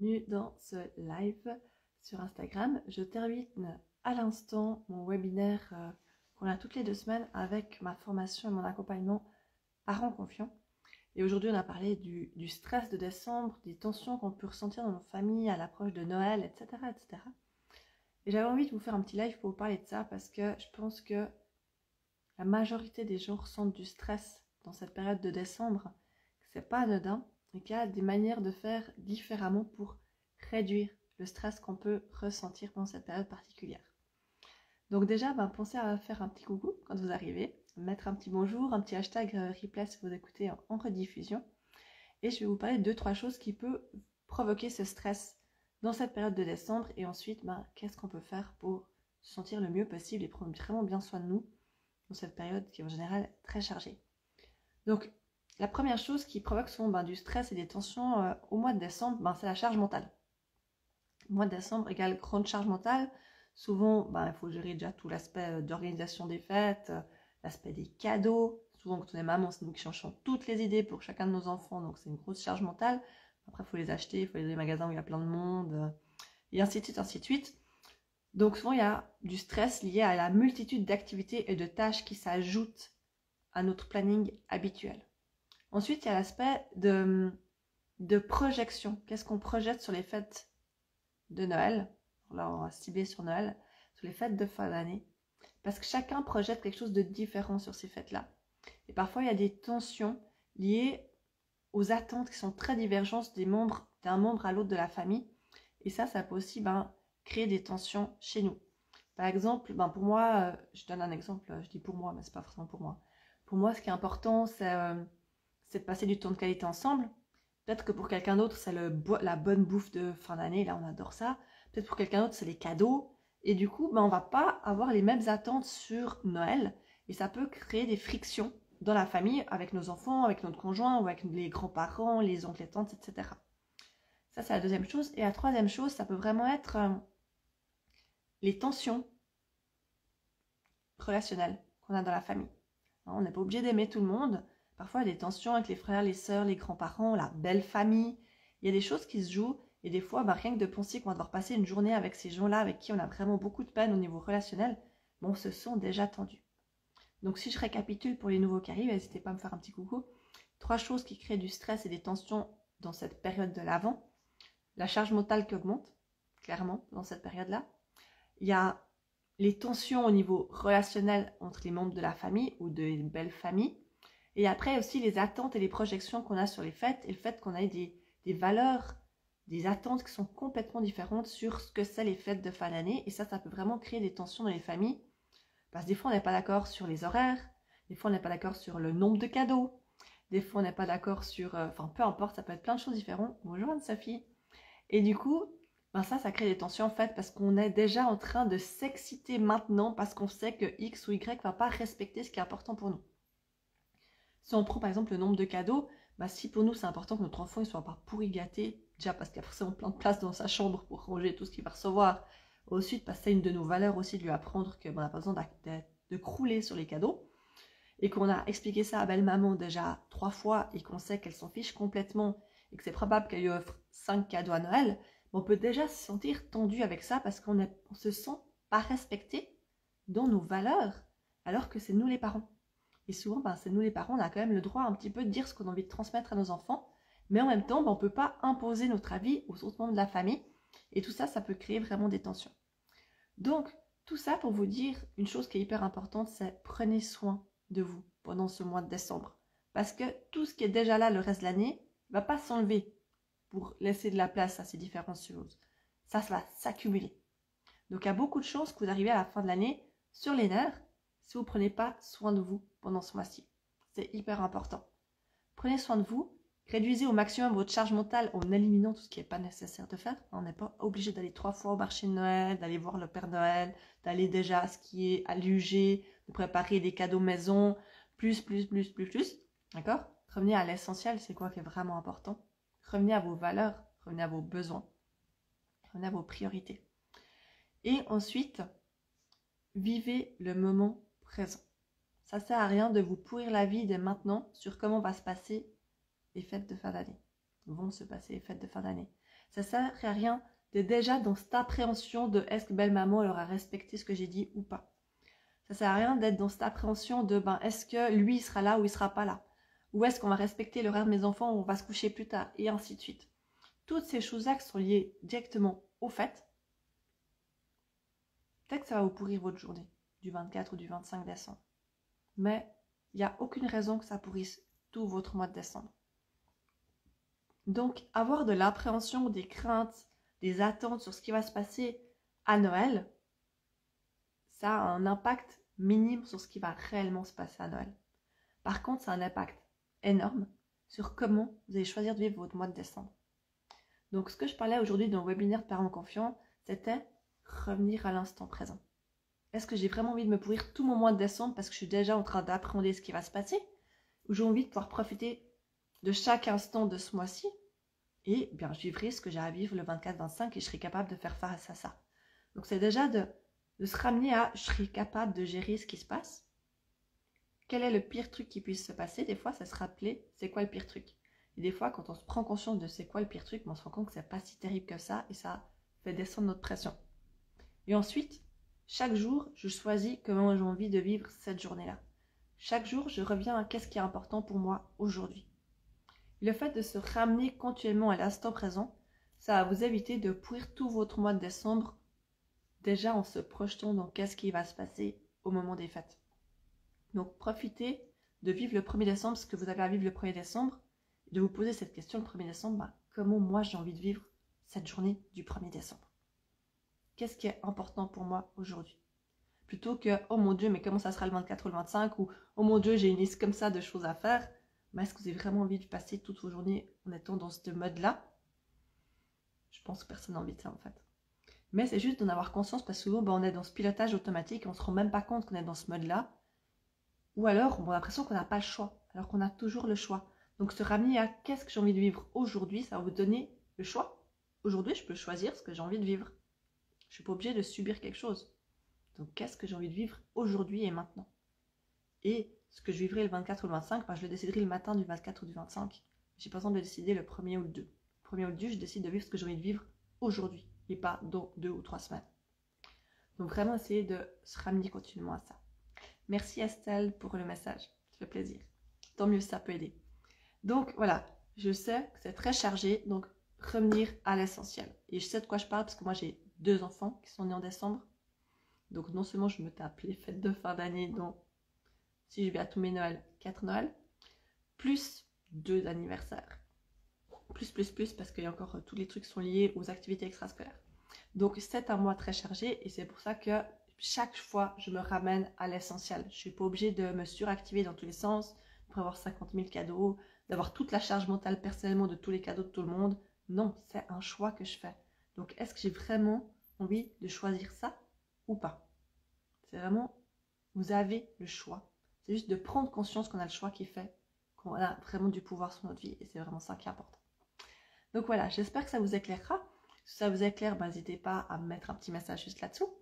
bienvenue dans ce live sur Instagram. Je termine à l'instant mon webinaire qu'on a toutes les 2 semaines avec ma formation et mon accompagnement Parents Confiants. Et aujourd'hui, on a parlé du stress de décembre, des tensions qu'on peut ressentir dans nos familles à l'approche de Noël, etc., etc. Et j'avais envie de vous faire un petit live pour vous parler de ça parce que je pense que la majorité des gens ressentent du stress dans cette période de décembre, que c'est pas anodin et qu'il y a des manières de faire différemment pour réduire le stress qu'on peut ressentir pendant cette période particulière. Donc déjà, pensez à faire un petit coucou quand vous arrivez, mettre un petit bonjour, un petit hashtag replay si vous écoutez en rediffusion. Et je vais vous parler de 2-3 choses qui peuvent provoquer ce stress dans cette période de décembre. Et ensuite, qu'est-ce qu'on peut faire pour se sentir le mieux possible et prendre vraiment bien soin de nous dans cette période qui est en général très chargée. Donc, la première chose qui provoque souvent du stress et des tensions au mois de décembre, c'est la charge mentale. Le mois de décembre égale grande charge mentale. Souvent, il faut gérer déjà tout l'aspect d'organisation des fêtes, l'aspect des cadeaux. Souvent, quand on est maman, c'est nous qui cherchons toutes les idées pour chacun de nos enfants, donc c'est une grosse charge mentale. Après, il faut les acheter, il faut aller dans les magasins où il y a plein de monde, et ainsi de suite, ainsi de suite. Donc souvent, il y a du stress lié à la multitude d'activités et de tâches qui s'ajoutent à notre planning habituel. Ensuite, il y a l'aspect de projection. Qu'est-ce qu'on projette sur les fêtes de Noël? Là, on va cibler sur Noël, sur les fêtes de fin d'année. Parce que chacun projette quelque chose de différent sur ces fêtes-là. Et parfois, il y a des tensions liées aux attentes qui sont très divergentes d'un membre à l'autre de la famille. Et ça peut aussi créer des tensions chez nous. Par exemple, pour moi, je donne un exemple, je dis pour moi, mais c'est pas forcément pour moi. Pour moi, ce qui est important, c'est de passer du temps de qualité ensemble. Peut-être que pour quelqu'un d'autre, c'est la bonne bouffe de fin d'année, là on adore ça. Peut-être pour quelqu'un d'autre, c'est les cadeaux. Et du coup, on va pas avoir les mêmes attentes sur Noël. Et ça peut créer des frictions dans la famille, avec nos enfants, avec notre conjoint, ou avec les grands-parents, les oncles et tantes, etc. Ça, c'est la deuxième chose. Et la troisième chose, ça peut vraiment être les tensions relationnelles qu'on a dans la famille. On n'est pas obligé d'aimer tout le monde. Parfois, il y a des tensions avec les frères, les sœurs, les grands-parents, la belle famille. Il y a des choses qui se jouent. Et des fois, rien que de penser qu'on va devoir passer une journée avec ces gens-là, avec qui on a vraiment beaucoup de peine au niveau relationnel, on se sent déjà tendu. Donc, si je récapitule pour les nouveaux qui arrivent, n'hésitez pas à me faire un petit coucou. 3 choses qui créent du stress et des tensions dans cette période de l'Avent. La charge mentale qui augmente, clairement, dans cette période-là. Il y a les tensions au niveau relationnel entre les membres de la famille ou d'une belle famille. Et après aussi les attentes et les projections qu'on a sur les fêtes et le fait qu'on ait des valeurs, des attentes qui sont complètement différentes sur ce que c'est les fêtes de fin d'année. Et ça peut vraiment créer des tensions dans les familles. Parce que des fois, on n'est pas d'accord sur les horaires. Des fois, on n'est pas d'accord sur le nombre de cadeaux. Des fois, on n'est pas d'accord sur... peu importe, ça peut être plein de choses différentes. Bonjour Anne-Sophie. Et du coup, ça crée des tensions en fait parce qu'on est déjà en train de s'exciter maintenant parce qu'on sait que X ou Y ne va pas respecter ce qui est important pour nous. Si on prend par exemple le nombre de cadeaux, si pour nous c'est important que notre enfant ne soit pas pourri gâté, déjà parce qu'il y a forcément plein de place dans sa chambre pour ranger tout ce qu'il va recevoir, ensuite parce que c'est une de nos valeurs aussi de lui apprendre qu'on n'a pas besoin de crouler sur les cadeaux, et qu'on a expliqué ça à belle-maman déjà 3 fois et qu'on sait qu'elle s'en fiche complètement et que c'est probable qu'elle lui offre 5 cadeaux à Noël, on peut déjà se sentir tendu avec ça parce qu'on se sent pas respecté dans nos valeurs alors que c'est nous les parents. Et souvent, c'est nous les parents, on a quand même le droit un petit peu de dire ce qu'on a envie de transmettre à nos enfants, mais en même temps, on ne peut pas imposer notre avis aux autres membres de la famille. Et tout ça, ça peut créer vraiment des tensions. Donc, tout ça pour vous dire une chose qui est hyper importante, c'est prenez soin de vous pendant ce mois de décembre. Parce que tout ce qui est déjà là le reste de l'année ne va pas s'enlever pour laisser de la place à ces différentes choses. Ça va s'accumuler. Donc, il y a beaucoup de chances que vous arrivez à la fin de l'année sur les nerfs si vous ne prenez pas soin de vous pendant ce mois-ci. C'est hyper important. Prenez soin de vous. Réduisez au maximum votre charge mentale en éliminant tout ce qui n'est pas nécessaire de faire. On n'est pas obligé d'aller 3 fois au marché de Noël, d'aller voir le Père Noël, d'aller déjà skier à l'UG, de préparer des cadeaux maison, plus. D'accord? Revenez à l'essentiel, c'est quoi qui est vraiment important. Revenez à vos valeurs, revenez à vos besoins, revenez à vos priorités. Et ensuite, vivez le moment présent. Ça ne sert à rien de vous pourrir la vie dès maintenant sur comment va se passer les fêtes de fin d'année. Vont se passer les fêtes de fin d'année. Ça sert à rien d'être déjà dans cette appréhension de est-ce que belle-maman aura respecté ce que j'ai dit ou pas. Ça sert à rien d'être dans cette appréhension de est-ce que lui il sera là ou il sera pas là. Ou est-ce qu'on va respecter l'horaire de mes enfants ou on va se coucher plus tard, et ainsi de suite. Toutes ces choses-là qui sont liées directement au fait, peut-être que ça va vous pourrir votre journée du 24 ou du 25 décembre. Mais il n'y a aucune raison que ça pourrisse tout votre mois de décembre. Donc, avoir de l'appréhension, des craintes, des attentes sur ce qui va se passer à Noël, ça a un impact minime sur ce qui va réellement se passer à Noël. Par contre, ça a un impact énorme sur comment vous allez choisir de vivre votre mois de décembre. Donc, ce que je parlais aujourd'hui dans le webinaire de Parents Confiants, c'était revenir à l'instant présent. Est-ce que j'ai vraiment envie de me pourrir tout mon mois de décembre parce que je suis déjà en train d'appréhender ce qui va se passer? Ou j'ai envie de pouvoir profiter de chaque instant de ce mois-ci et bien, je vivrai ce que j'ai à vivre le 24-25 et je serai capable de faire face à ça. Donc, c'est déjà de se ramener à je serai capable de gérer ce qui se passe. Quel est le pire truc qui puisse se passer? Des fois, ça se rappeler c'est quoi le pire truc. Et des fois, quand on se prend conscience de c'est quoi le pire truc, on se rend compte que c'est pas si terrible que ça et ça fait descendre notre pression. Et ensuite, chaque jour, je choisis comment j'ai envie de vivre cette journée-là. Chaque jour, je reviens à qu'est-ce qui est important pour moi aujourd'hui. Le fait de se ramener continuellement à l'instant présent, ça va vous éviter de pourrir tout votre mois de décembre déjà en se projetant dans qu'est-ce qui va se passer au moment des fêtes. Donc, profitez de vivre le 1er décembre ce que vous avez à vivre le 1er décembre, de vous poser cette question le 1er décembre, comment moi j'ai envie de vivre cette journée du 1er décembre? Qu'est-ce qui est important pour moi aujourd'hui? Plutôt que, oh mon Dieu, mais comment ça sera le 24 ou le 25? Ou, oh mon Dieu, j'ai une liste comme ça de choses à faire. Mais est-ce que vous avez vraiment envie de passer toutes vos journées en étant dans ce mode-là? Je pense que personne n'a envie de ça en fait. Mais c'est juste d'en avoir conscience parce que souvent on est dans ce pilotage automatique et on ne se rend même pas compte qu'on est dans ce mode-là. Ou alors on a l'impression qu'on n'a pas le choix, alors qu'on a toujours le choix. Donc se ramener à qu'est-ce que j'ai envie de vivre aujourd'hui, ça va vous donner le choix. Aujourd'hui, je peux choisir ce que j'ai envie de vivre. Je ne suis pas obligée de subir quelque chose. Donc qu'est-ce que j'ai envie de vivre aujourd'hui et maintenant? Et ce que je vivrai le 24 ou le 25, je le déciderai le matin du 24 ou du 25. Je n'ai pas besoin de le décider le 1er ou le 2. Le 1er ou le 2, je décide de vivre ce que j'ai envie de vivre aujourd'hui et pas dans 2 ou 3 semaines. Donc vraiment essayer de se ramener continuellement à ça. Merci Estelle pour le message, ça fait plaisir. Tant mieux ça peut aider. Donc voilà, je sais que c'est très chargé, donc revenir à l'essentiel. Et je sais de quoi je parle parce que moi j'ai 2 enfants qui sont nés en décembre. Donc non seulement je me tape les fêtes de fin d'année, dont si je vais à tous mes Noëls, 4 Noëls, plus 2 anniversaires. Plus, parce qu'il y a encore tous les trucs qui sont liés aux activités extrascolaires. Donc c'est un mois très chargé et c'est pour ça que chaque fois je me ramène à l'essentiel. Je ne suis pas obligée de me suractiver dans tous les sens, pour avoir 50 000 cadeaux, d'avoir toute la charge mentale personnellement de tous les cadeaux de tout le monde. Non, c'est un choix que je fais. Donc est-ce que j'ai vraiment envie de choisir ça ou pas? C'est vraiment, vous avez le choix. C'est juste de prendre conscience qu'on a le choix qui fait qu'on a vraiment du pouvoir sur notre vie et c'est vraiment ça qui est important. Donc voilà, j'espère que ça vous éclairera. Si ça vous éclaire, n'hésitez pas à me mettre un petit message juste là-dessous.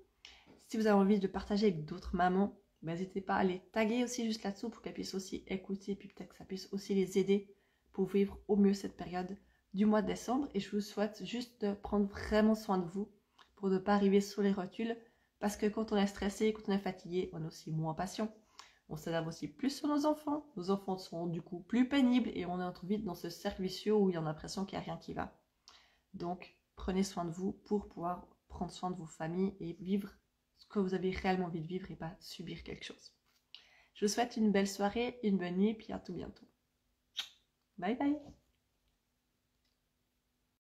Si vous avez envie de partager avec d'autres mamans, n'hésitez pas à les taguer aussi juste là-dessous pour qu'elles puissent aussi écouter, puis peut-être que ça puisse aussi les aider pour vivre au mieux cette période du mois de décembre. Et je vous souhaite juste de prendre vraiment soin de vous pour ne pas arriver sur les rotules, parce que quand on est stressé, quand on est fatigué, on est aussi moins patient. On s'énerve aussi plus sur nos enfants sont du coup plus pénibles et on entre vite dans ce cercle vicieux où il y a l'impression qu'il n'y a rien qui va. Donc prenez soin de vous pour pouvoir prendre soin de vos familles et vivre ce que vous avez réellement envie de vivre et pas subir quelque chose. Je vous souhaite une belle soirée, une bonne nuit, puis à tout bientôt. Bye bye.